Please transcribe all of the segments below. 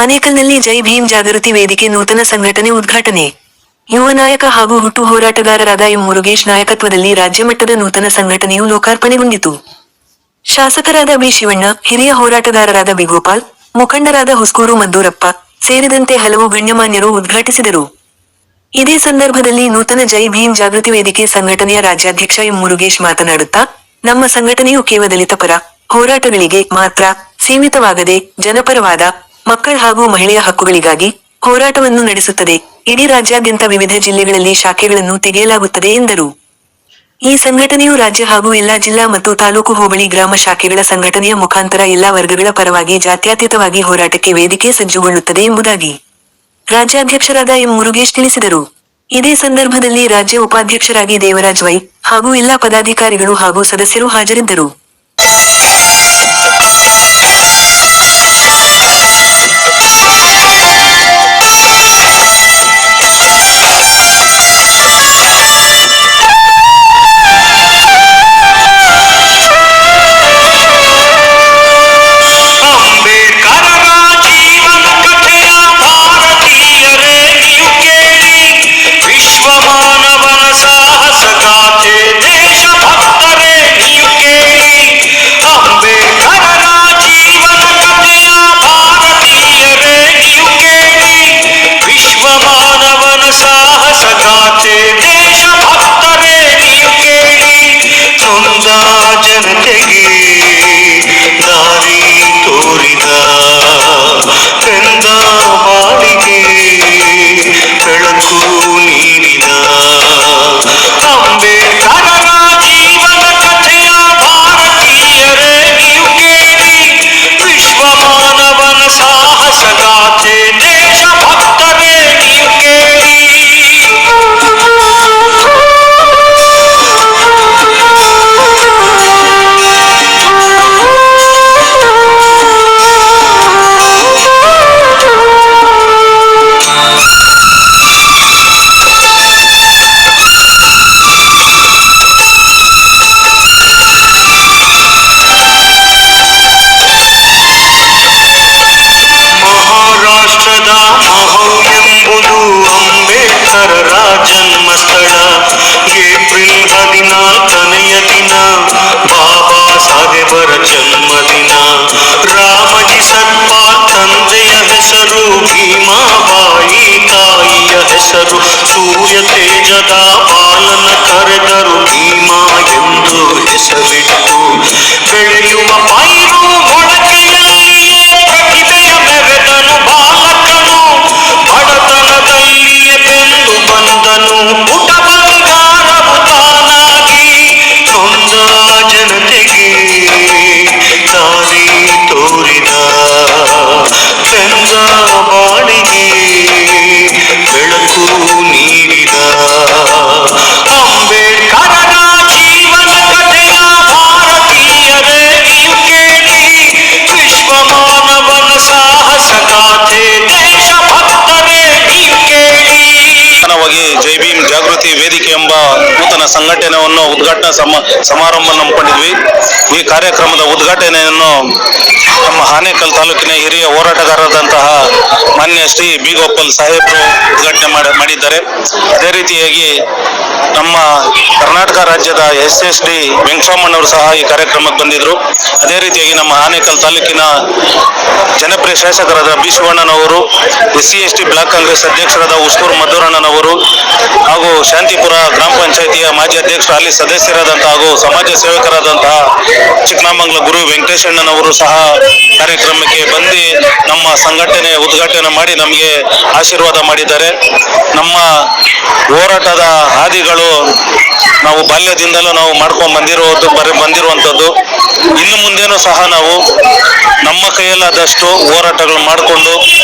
ಆನೇಕಲ್ನಲ್ಲಿ ಜೈ ಭೀಮ್ ಜಾಗೃತಿ ವೇದಿಕೆ ನೂತನ ಸಂಘಟನೆ ಉದ್ಘಾಟನೆ. ಯುವ ನಾಯಕ ಹಾಗೂ ಹುಟ್ಟು ಹೋರಾಟಗಾರರಾದ ಎಂ ಮುರುಗೇಶ್ ನಾಯಕತ್ವದಲ್ಲಿ ರಾಜ್ಯಮಟ್ಟದ ನೂತನ ಸಂಘಟನೆಯು ಲೋಕಾರ್ಪಣೆಗೊಂಡಿತು. ಶಾಸಕರಾದ ಬಿ ಶಿವಣ್ಣ, ಹಿರಿಯ ಹೋರಾಟಗಾರರಾದ ಬಿ ಗೋಪಾಲ್, ಮುಖಂಡರಾದ ಹುಸ್ಕೂರು ಮದ್ದೂರಪ್ಪ ಸೇರಿದಂತೆ ಹಲವು ಗಣ್ಯಮಾನ್ಯರು ಉದ್ಘಾಟಿಸಿದರು. ಇದೇ ಸಂದರ್ಭದಲ್ಲಿ ನೂತನ ಜೈ ಭೀಮ್ ಜಾಗೃತಿ ವೇದಿಕೆ ಸಂಘಟನೆಯ ರಾಜ್ಯಾಧ್ಯಕ್ಷ ಎಂ ಮುರುಗೇಶ್ ಮಾತನಾಡುತ್ತಾ, ನಮ್ಮ ಸಂಘಟನೆಯು ಕೇವಲ ದಲಿತ ಪರ ಹೋರಾಟಗಳಿಗೆ ಮಾತ್ರ ಸೀಮಿತವಾಗದೆ ಜನಪರವಾದ ಮಕ್ಕಳ ಹಾಗೂ ಮಹಿಳೆಯ ಹಕ್ಕುಗಳಿಗಾಗಿ ಹೋರಾಟವನ್ನು ನಡೆಸುತ್ತದೆ. ಇಡೀ ರಾಜ್ಯಾದ್ಯಂತ ವಿವಿಧ ಜಿಲ್ಲೆಗಳಲ್ಲಿ ಶಾಖೆಗಳನ್ನು ತೆಗೆಯಲಾಗುತ್ತದೆ ಎಂದರು. ಈ ಸಂಘಟನೆಯು ರಾಜ್ಯ ಹಾಗೂ ಎಲ್ಲಾ ಜಿಲ್ಲಾ ಮತ್ತು ತಾಲೂಕು ಹೋಬಳಿ ಗ್ರಾಮ ಶಾಖೆಗಳ ಸಂಘಟನೆಯ ಮುಖಾಂತರ ಎಲ್ಲಾ ವರ್ಗಗಳ ಪರವಾಗಿ ಜಾತ್ಯತೀತವಾಗಿ ಹೋರಾಟಕ್ಕೆ ವೇದಿಕೆ ಸಜ್ಜುಗೊಳ್ಳುತ್ತದೆ ಎಂಬುದಾಗಿ ರಾಜ್ಯಾಧ್ಯಕ್ಷರಾದ ಎಂ ಮುರುಗೇಶ್ ತಿಳಿಸಿದರು. ಇದೇ ಸಂದರ್ಭದಲ್ಲಿ ರಾಜ್ಯ ಉಪಾಧ್ಯಕ್ಷರಾಗಿ ದೇವರಾಜ್ ವೈ ಹಾಗೂ ಎಲ್ಲಾ ಪದಾಧಿಕಾರಿಗಳು ಹಾಗೂ ಸದಸ್ಯರು ಹಾಜರಿದ್ದರು. ಜನ್ಮಸ್ಥಳ ಏಪ್ರಿಲ್ 14ನೆಯ ದಿನ ಬಾಬಾ ಸಾಹೇಬರ ಜನ್ಮದಿನ. ರಾಮಜಿ ಸತ್ಪಾಲ್ ತಂದೆಯ ಹೆಸರು, ಭೀಮಾಬಾಯಿ ತಾಯಿಯ ಹೆಸರು, ಸೂರ್ಯ ತೇಜದ ಬಾಲನ ಕರೆದರು ಭೀಮಾ ಎಂದು ಹೆಸರಿಟ್ಟು. ಬೆಳೆಯುವ ಪೈರು ಮೊಳಕೆಯಲ್ಲಿಯೇ ಪ್ರತಿಭೆಯ ಮೆರೆದನು ಬಾಲಕನು, ಬಡತನದಲ್ಲಿಯೇ ಬೆಂದು ಬಂದನು ಪುಟ ಬಂಗಾರವು ತಾನಾಗಿ. ನೊಂದ ಜನತೆಗೆ ದಾರಿ ತೋರಿದ, ಬೆಂದ ಬಾಳಿಗೆ ಬೆಳಕು ನೀಡಿದ. ಅಂಬೇಡ್ಕರರ ಜೀವನ ಕಥೆಯ ಭಾರತೀಯರೇ ನೀವು ಕೇಳಿ, ವಿಶ್ವ ಮಾನವನ ಸಾಹಸ ಗಾಥೆ ದೇಶ ಭಕ್ತರೇ ನೀವು ಕೇಳಿ. ಜೈ ಭೀಮ್ ಜಾಗೃತಿ ವೇದಿಕೆ ಎಂಬ ನೂತನ ಸಂಘಟನೆಯನ್ನು ಉದ್ಘಾಟನಾ ಸಮಾರಂಭ ಹಮ್ಮಿಕೊಂಡಿದ್ವಿ. ಈ ಕಾರ್ಯಕ್ರಮದ ಉದ್ಘಾಟನೆಯನ್ನು ನಮ್ಮ ಆನೇಕಲ್ ತಾಲೂಕಿನ ಹಿರಿಯ ಹೋರಾಟಗಾರರಾದಂತಹ ಮಾನ್ಯ ಶ್ರೀ ಬಿ ಗೋಪಾಲ್ ಸಾಹೇಬರು ಉದ್ಘಾಟನೆ ಮಾಡಿದ್ದಾರೆ. ಅದೇ ರೀತಿಯಾಗಿ ನಮ್ಮ ಕರ್ನಾಟಕ ರಾಜ್ಯದ SSD ವೆಂಕಟರಾಮಣ್ಣವರು ಸಹ ಈ ಕಾರ್ಯಕ್ರಮಕ್ಕೆ ಬಂದಿದ್ರು. ಅದೇ ರೀತಿಯಾಗಿ ನಮ್ಮ ಆನೇಕಲ್ ತಾಲೂಕಿನ ಜನಪ್ರಿಯ ಶಾಸಕರಾದ ಬಿ ಶಿವಣ್ಣನವರು, SC/ST ಬ್ಲಾಕ್ ಕಾಂಗ್ರೆಸ್ ಅಧ್ಯಕ್ಷರಾದ ಹುಸ್ಕೂರು ಮದ್ದೂರಣ್ಣನವರು ಹಾಗೂ ಶಾಂತಿಪುರ ಗ್ರಾಮ ಪಂಚಾಯಿತಿಯ ಮಾಜಿ ಅಧ್ಯಕ್ಷರು, ಅಲ್ಲಿ ಸದಸ್ಯರಾದಂತಹ ಹಾಗೂ ಸಮಾಜ ಸೇವಕರಾದಂತಹ ಚಿಕ್ಕನಾಮಂಗಲ ಗುರು ವೆಂಕಟೇಶಣ್ಣನವರು ಸಹ ಕಾರ್ಯಕ್ರಮಕ್ಕೆ ಬಂದು ನಮ್ಮ ಸಂಘಟನೆ ಉದ್ಘಾಟನೆ ಮಾಡಿ ನಮಗೆ ಆಶೀರ್ವಾದ ಮಾಡಿದ್ದಾರೆ. ನಮ್ಮ ಹೋರಾಟದ ಹಾದಿಗಳು ನಾವು ಬಾಲ್ಯದಿಂದಲೂ ನಾವು ಮಾಡ್ಕೊಂಡು ಬಂದಿರುವಂಥದ್ದು. ಇನ್ನು ಮುಂದೇನೂ ಸಹ ನಾವು ನಮ್ಮ ಕೈಯಲ್ಲಾದಷ್ಟು ಹೋರಾಟಗಳು ಮಾಡಿಕೊಂಡು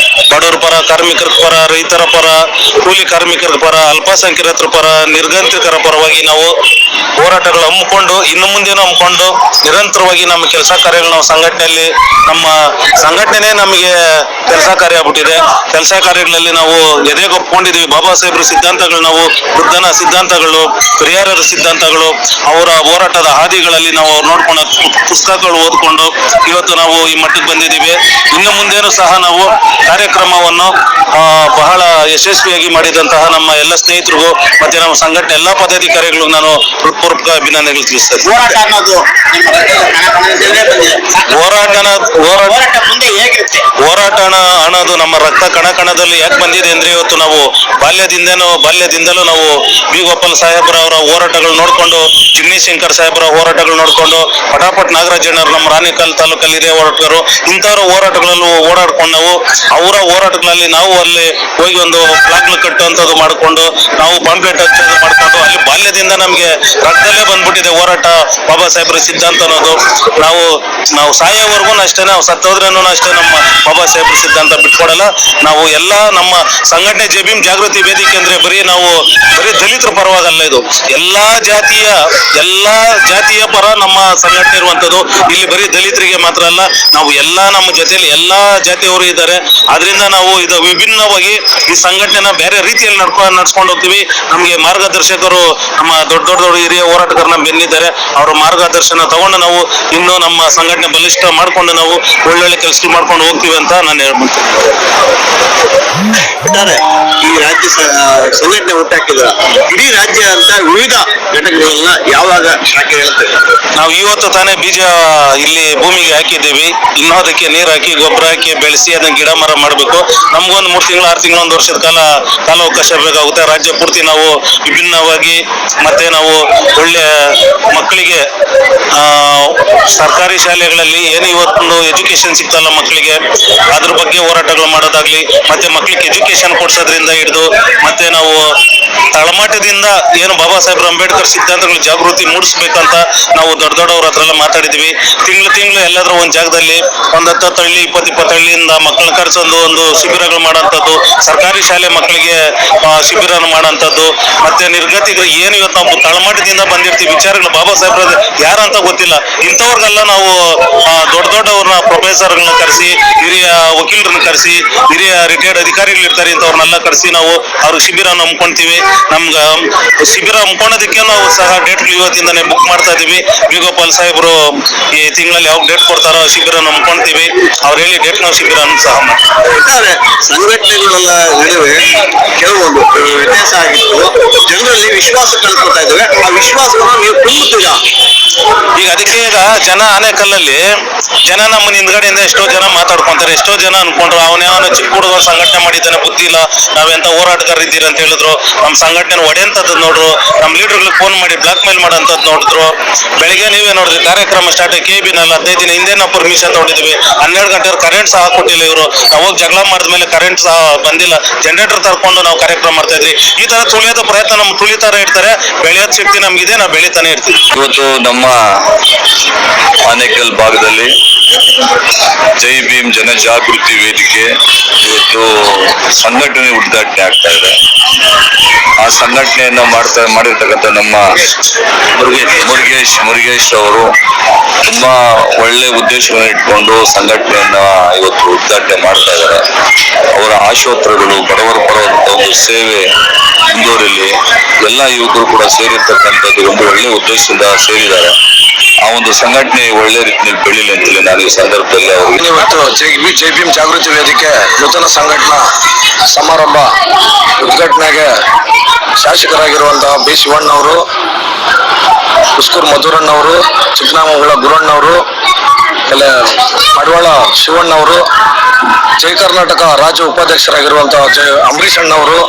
ಬಡವರ ಪರ, ಕಾರ್ಮಿಕರ ಪರ, ರೈತರ ಪರ, ಕೂಲಿ ಕಾರ್ಮಿಕರ ಪರ, ಅಲ್ಪಸಂಖ್ಯಾತರ ಪರ, ನಿರ್ಗಂತಿಕರ ಪರವಾಗಿ ನಾವು ಹೋರಾಟಗಳು ಹಮ್ಮಿಕೊಂಡು ಇನ್ನು ಮುಂದೇನೂ ಹಮ್ಮಿಕೊಂಡು ನಿರಂತರವಾಗಿ ನಮ್ಮ ಕೆಲಸ ಕಾರ್ಯಗಳು ನಾವು ಸಂಘಟನೆಯಲ್ಲಿ ನಮ್ಮ ಸಂಘಟನೆ ನಮಗೆ ಕೆಲಸ ಕಾರ್ಯ ಆಗ್ಬಿಟ್ಟಿದೆ. ಕೆಲಸ ಕಾರ್ಯಗಳಲ್ಲಿ ನಾವು ಎದೆಗೊಪ್ಕೊಂಡಿದ್ದೀವಿ. ಬಾಬಾ ಸಾಹೇಬ್ರ ಸಿದ್ಧಾಂತಗಳು, ನಾವು ಬುದ್ಧನ ಸಿದ್ಧಾಂತಗಳು, ಪರಿಹಾರದ ಸಿದ್ಧಾಂತಗಳು, ಅವರ ಹೋರಾಟದ ಹಾದಿಗಳಲ್ಲಿ ನಾವು ನೋಡ್ಕೊಂಡು ಪುಸ್ತಕಗಳು ಓದ್ಕೊಂಡು ಇವತ್ತು ನಾವು ಈ ಮಟ್ಟಕ್ಕೆ ಬಂದಿದ್ದೀವಿ. ಮಾಡಿದ್ದೀವಿ. ಇನ್ನು ಮುಂದೇನು ಸಹ ನಾವು ಕಾರ್ಯಕ್ರಮವನ್ನು ಬಹಳ ಯಶಸ್ವಿಯಾಗಿ ಮಾಡಿದಂತಹ ನಮ್ಮ ಎಲ್ಲ ಸ್ನೇಹಿತರಿಗೂ ಮತ್ತೆ ನಮ್ಮ ಸಂಘಟನೆ ಎಲ್ಲಾ ಪದಾಧಿಕಾರಿಗಳಿಗೂ ನಾನು ಹೃತ್ಪೂರ್ವಕ ಅಭಿನಂದನೆಗಳು ತಿಳಿಸ್ತೇನೆ. ಹೋರಾಟ ಅನ್ನೋದು ನಿಮ್ಮ ರಕ್ತದ ಕಣಕಣದಿಂದಲೇ ಬಂದಿದೆ. ಹೋರಾಟ ಮುಂದೆ ಹೇಗಿರುತ್ತೆ? ಹೋರಾಟ ಅನ್ನೋದು ನಮ್ಮ ರಕ್ತ ಕಣಕಣದಲ್ಲಿ ಯಾಕೆ ಬಂದಿದೆ ಅಂದ್ರೆ ಇವತ್ತು ನಾವು ಬಾಲ್ಯದಿಂದಲೂ ನಾವು ಬಿ ಗೋಪಾಲ್ ಸಾಹೇಬ್ರ ಅವರ ಹೋರಾಟಗಳು ನೋಡ್ಕೊಂಡು, ಚಿನ್ನಿ ಶಂಕರ್ ಸಾಹೇಬ್ರ ಹೋರಾಟಗಳು ನೋಡ್ಕೊಂಡು, ಪಟಾಪಟ್ ನಾಗರಾಜಣ್ಣರು ನಮ್ಮ ರಾಣಿಕಲ್ ತಾಲೂಕಲ್ಲಿ ಹಿರಿಯ ಹೋರಾಟಗಾರರು, ಇಂಥವ್ರ ಹೋರಾಟಗಳಲ್ಲೂ ಓಡಾಡ್ಕೊಂಡು ನಾವು ಅವರ ಹೋರಾಟಗಳಲ್ಲಿ ನಾವು ಅಲ್ಲಿ ಹೋಗಿ ಒಂದು ಫ್ಲಾಗ್ ಕಟ್ಟುವಂಥದ್ದು ಮಾಡಿಕೊಂಡು ನಾವು ಪಾಂಪ್ಲೆಟ್ ಹಚ್ಚೋದು ಮಾಡಿಕೊಂಡು ಅಲ್ಲಿ ಬಾಲ್ಯದಿಂದ ನಮಗೆ ರಕ್ತದಲ್ಲೇ ಬಂದ್ಬಿಟ್ಟಿದೆ ಹೋರಾಟ, ಬಾಬಾ ಸಾಹೇಬ್ರ ಸಿದ್ಧಾಂತ ಅನ್ನೋದು. ನಾವು ಸಾಯೋವರೆಗೂ ಅಷ್ಟೇ, ನಾವು ಸತ್ತೋದ್ರೂ ಅಷ್ಟೇ ನಮ್ಮ ಬಾಬಾ ಸಾಹೇಬ್ರ ಸಿದ್ಧಾಂತ ಬಿಟ್ಕೊಡಲ್ಲ. ನಾವು ಎಲ್ಲ ನಮ್ಮ ಸಂಘಟನೆ ಜೈ ಭೀಮ್ ಜಾಗೃತಿ ವೇದಿಕೆ ಅಂದ್ರೆ ಬರೀ ದಲಿತರ ಪರವಾಗಲ್ಲ, ಇದು ಎಲ್ಲಾ ಜಾತಿಯ ಪರ ನಮ್ಮ ಸಂಘಟನೆ ಇರುವಂತದ್ದು. ಇಲ್ಲಿ ಬರೀ ದಲಿತರಿಗೆ ಮಾತ್ರ ಅಲ್ಲ, ನಾವು ನಮ್ಮ ಜೊತೆಯಲ್ಲಿ ಎಲ್ಲಾ ಜಾತಿಯವರು ಇದ್ದಾರೆ. ಆದ್ರಿಂದ ನಾವು ಇದು ವಿಭಿನ್ನವಾಗಿ ಈ ಸಂಘಟನೆನ ಬೇರೆ ರೀತಿಯಲ್ಲಿ ನಡ್ಸ್ಕೊಂಡು ಹೋಗ್ತೀವಿ. ನಮಗೆ ಮಾರ್ಗದರ್ಶಕರು ನಮ್ಮ ದೊಡ್ಡ ಹಿರಿಯ ಹೋರಾಟಗಾರನ ಬೆನ್ನಿದ್ದಾರೆ. ಅವರ ಮಾರ್ಗದರ್ಶನ ತಗೊಂಡು ನಾವು ಇನ್ನು ನಮ್ಮ ಸಂಘಟನೆ ಬಲಿಷ್ಠ ಮಾಡ್ಕೊಂಡು ನಾವು ಒಳ್ಳೊಳ್ಳೆ ಕೆಲಸ ಮಾಡ್ಕೊಂಡು ಹೋಗ್ತೀವಿ ಅಂತ ನಾನು ಹೇಳ್ಬಿಡ್ತೀನಿ. ಒಟ್ಟಾರೆ ಈ ರಾಜ್ಯ ಸಂಘಟನೆ ಹುಟ್ಟಾಕಿದ್ರ ಇಡೀ ರಾಜ್ಯ ಅಂತ ವಿವಿಧ ಘಟಕಗಳನ್ನ ಯಾವಾಗ ಶಾಖೆ ಹೇಳುತ್ತೆ? ನಾವು ಇವತ್ತು ತಾನೇ ಬೀಜ ಇಲ್ಲಿ ಭೂಮಿಗೆ ಹಾಕಿದ್ದೀವಿ. ಇನ್ನೂ ಅದಕ್ಕೆ ನೀರು ಹಾಕಿ ಗೊಬ್ಬರ ಹಾಕಿ ಬೆಳೆಸಿ ಅದನ್ನ ಗಿಡ ಮರ ಮಾಡಬೇಕು. ನಮ್ಗೊಂದು 3 ತಿಂಗಳು 6 ತಿಂಗಳು 1 ವರ್ಷದ ಕಾಲಾವಕಾಶ ಬೇಕಾಗುತ್ತೆ. ರಾಜ್ಯ ಪೂರ್ತಿ ನಾವು ವಿಭಿನ್ನವಾಗಿ ಮತ್ತೆ ನಾವು ಒಳ್ಳೆ ಮಕ್ಕಳಿಗೆ ಸರ್ಕಾರಿ ಶಾಲೆಗಳಲ್ಲಿ ಏನು ಇವತ್ತೊಂದು ಎಜುಕೇಶನ್ ಸಿಗ್ತಲ್ಲ ಮಕ್ಕಳಿಗೆ, ಅದ್ರ ಬಗ್ಗೆ ಹೋರಾಟಗಳು ಮಾಡೋದಾಗ್ಲಿ, ಮತ್ತೆ ಮಕ್ಕಳಿಗೆ ಎಜುಕೇಶನ್ ಕೊಡ್ಸೋದ್ರಿಂದ ಹಿಡಿದು ಮತ್ತೆ ನಾವು ತಳಮಟ್ಟದಿಂದ ಏನು ಬಾಬಾ ಸಾಹೇಬ್ ಅಂಬೇಡ್ಕರ್ ಸಿದ್ಧಾಂತಗಳು ಜಾಗೃತಿ ಮೂಡಿಸ್ಬೇಕಂತ ನಾವು ದೊಡ್ಡವ್ರ ಹತ್ರ ಎಲ್ಲ ಮಾತಾಡಿದ್ವಿ. ತಿಂಗಳು ಎಲ್ಲಾದ್ರೂ ಒಂದು ಜಾಗದಲ್ಲಿ ಒಂದು 10 ಹಳ್ಳಿ 20 ಹಳ್ಳಿಯಿಂದ ಮಕ್ಕಳನ್ನ ಕರ್ಸೊಂದು ಒಂದು ಶಿಬಿರಗಳು ಮಾಡೋಂಥದ್ದು, ಸರ್ಕಾರಿ ಶಾಲೆ ಮಕ್ಕಳಿಗೆ ಶಿಬಿರ ಮಾಡೋಂಥದ್ದು, ಮತ್ತೆ ನಿರ್ಗತಿಕರು ಏನು ಇವತ್ತು ನಾವು ತಳಮಟ್ಟದಿಂದ ಬಂದಿರ್ತೀವಿ ವಿಚಾರಗಳು ಬಾಬಾ ಸಾಹೇಬ್ರ ಯಾರಂತ ಗೊತ್ತಿಲ್ಲ, ಇಂಥವ್ರಿಗೆಲ್ಲ ನಾವು ದೊಡ್ಡವ್ರನ್ನ ಪ್ರೊಫೆಸರ್ಗಳನ್ನ ಕರೆಸಿ, ಹಿರಿಯ ವಕೀಲರನ್ನ ಕರೆಸಿ, ಹಿರಿಯ ರಿಟೈರ್ಡ್ ಅಧಿಕಾರಿಗಳು ಇರ್ತಾರೆ, ಇಂಥವ್ರನ್ನೆಲ್ಲ ಕರೆಸಿ ನಾವು ಅವ್ರ ಶಿಬಿರ ಹಮ್ಕೊಂತೀವಿ. ನಮ್ಗೆ ಶಿಬಿರ ಹಮ್ಕೊಳ್ಳೋದಕ್ಕೆ ನಾವು ಸಹ ಡೇಟ್ಗಳು ಇವತ್ತಿಂದಾನೆ ಬುಕ್ ಮಾಡ್ತಾ ಇದೀವಿ. ಬಿ ಗೋಪಾಲ್ ಸಾಹೇಬ್ರು ಈ ತಿಂಗಳಲ್ಲಿ ಯಾವ ಡೇಟ್ ಕೊಡ್ತಾರೋ ಶಿಬಿರ ಹಮ್ಕೊಂತೀವಿ. ಅವ್ರು ಹೇಳಿ ಡೇಟ್ ನಾವು ಶಿಬಿರ ಸಹ ಒಟ್ಟಾರೆ ಸಂಘಟನೆಗಳ ನಡುವೆ ಕೆಲವೊಂದು ವ್ಯತ್ಯಾಸ ಆಗಿತ್ತು, ಜನರಲ್ಲಿ ವಿಶ್ವಾಸ ಕಳ್ಕೊತಾ ಇದ್ದಾವೆ. ಆ ವಿಶ್ವಾಸವನ್ನು ನೀವು ತುಂಬುತ್ತೀರಾ? ಈಗ ಅದಕ್ಕೆ ಜನ ಆನೆಕಲ್ಲಲ್ಲಿ ನಮ್ಮನ್ನ ಹಿಂದ್ಗಡೆಯಿಂದ ಎಷ್ಟೋ ಜನ ಮಾತಾಡ್ಕೊಂತಾರೆ. ಎಷ್ಟೋ ಜನ ಅನ್ಕೊಂಡ್ರು ಅವನ ಚಿಕ್ಕ ಹುಡುಗ ಸಂಘಟನೆ ಮಾಡಿದ್ದಾನೆ, ಬುದ್ಧಿ ಇಲ್ಲ, ನಾವೆಂತ ಹೋರಾಟಗಾರ ಇದ್ದೀರಿ ಅಂತ ಹೇಳಿದ್ರು. ನಮ್ಮ ಸಂಘಟನೆ ಒಡೆಯಂತದ್ದು ನೋಡ್ರು, ನಮ್ಮ ಲೀಡರ್ಗಳಿಗೆ ಫೋನ್ ಮಾಡಿ ಬ್ಲಾಕ್ ಮೇಲ್ ಮಾಡೋಂಥದ್ದು ನೋಡಿದ್ರು. ಬೆಳಿಗ್ಗೆ ನೀವೇ ನೋಡಿದ್ರಿ ಕಾರ್ಯಕ್ರಮ ಸ್ಟಾರ್ಟ್ KB ನಲ್ಲಿ 15 ದಿನ ಹಿಂದೆ ನಾವು ಪರ್ಮಿಷನ್ ತಗೊಂಡಿದ್ವಿ. 12 ಗಂಟೆ ಕರೆಂಟ್ ಸಹ ಕೊಟ್ಟಿಲ್ಲ ಇವರು. ನಾವು ಹೋಗಿ ಜಗಳ ಮಾಡಿದ್ಮೇಲೆ ಕರೆಂಟ್ ಸಹ ಬಂದಿಲ್ಲ, ಜನರೇಟರ್ ತರ್ಕೊಂಡು ನಾವು ಕಾರ್ಯಕ್ರಮ ಮಾಡ್ತಾ ಇದ್ವಿ. ಈ ತರ ತುಳಿಯೋದ ಪ್ರಯತ್ನ ನಮ್ಮ ತುಳಿತಾರ ಇರ್ತಾರೆ. ಬೆಳೆಯೋದ್ ಶಕ್ತಿ ನಮ್ಗಿದೆ, ನಾವು ಬೆಳಿತಾನೆ ಇರ್ತೀವಿ. ಇವತ್ತು ನಮ್ಮ ಆನೇಕಲ್ ಭಾಗದಲ್ಲಿ ಜೈ ಭೀಮ್ ಜನಜಾಗೃತಿ ವೇದಿಕೆ ಇವತ್ತು ಸಂಘಟನೆ ಉದ್ಘಾಟನೆ ಆಗ್ತಾ ಇದೆ. ಆ ಸಂಘಟನೆಯನ್ನ ಮಾಡಿರ್ತಕ್ಕಂಥ ನಮ್ಮ ಮುರುಗೇಶ್ ಅವರು ತುಂಬಾ ಒಳ್ಳೆ ಉದ್ದೇಶವನ್ನು ಇಟ್ಕೊಂಡು ಸಂಘಟನೆಯನ್ನ ಇವತ್ತು ಉದ್ಘಾಟನೆ ಮಾಡ್ತಾ ಇದ್ದಾರೆ. ಅವರ ಆಶೋತ್ತರಗಳು ಬಡವರ ಪರವಾದಂತ ಒಂದು ಸೇವೆ ಮುಂದುವರಿಲಿ, ಎಲ್ಲ ಯುವಕರು ಕೂಡ ಸೇರಿರ್ತಕ್ಕಂಥದ್ದು ಒಂದು ಒಳ್ಳೆ ಉದ್ದೇಶದಿಂದ ಸೇರಿದ್ದಾರೆ. ಆ ಒಂದು ಸಂಘಟನೆ ಒಳ್ಳೆ ರೀತಿಯಲ್ಲಿ ಬೆಳಿಲಿ ಅಂತೇಳಿ ನಾನು ಈ ಸಂದರ್ಭದಲ್ಲಿ ಅವರು ಇವತ್ತು ಜೈ ಭೀಮ್ ಜಾಗೃತಿ ವೇದಿಕೆ ನೂತನ ಸಂಘಟನಾ ಸಮಾರಂಭ ಉದ್ಘಾಟನೆಗೆ ಶಾಸಕರಾಗಿರುವಂತಹ ಬಿ ಶಿವಣ್ಣವರು, ಉಸ್ಕೂರ್ ಮಧುರಣ್ಣವರು, ಚಿಕ್ಕನಾಮಗಳ ಗುರಣ್ಣವರು, ಮಡವಾಳ ಶಿವಣ್ಣವರು, ಜೈ ಕರ್ನಾಟಕ ರಾಜ್ಯ ಉಪಾಧ್ಯಕ್ಷರಾಗಿರುವಂತಹ ಅಂಬರೀಷ್ ಅಣ್ಣವರು,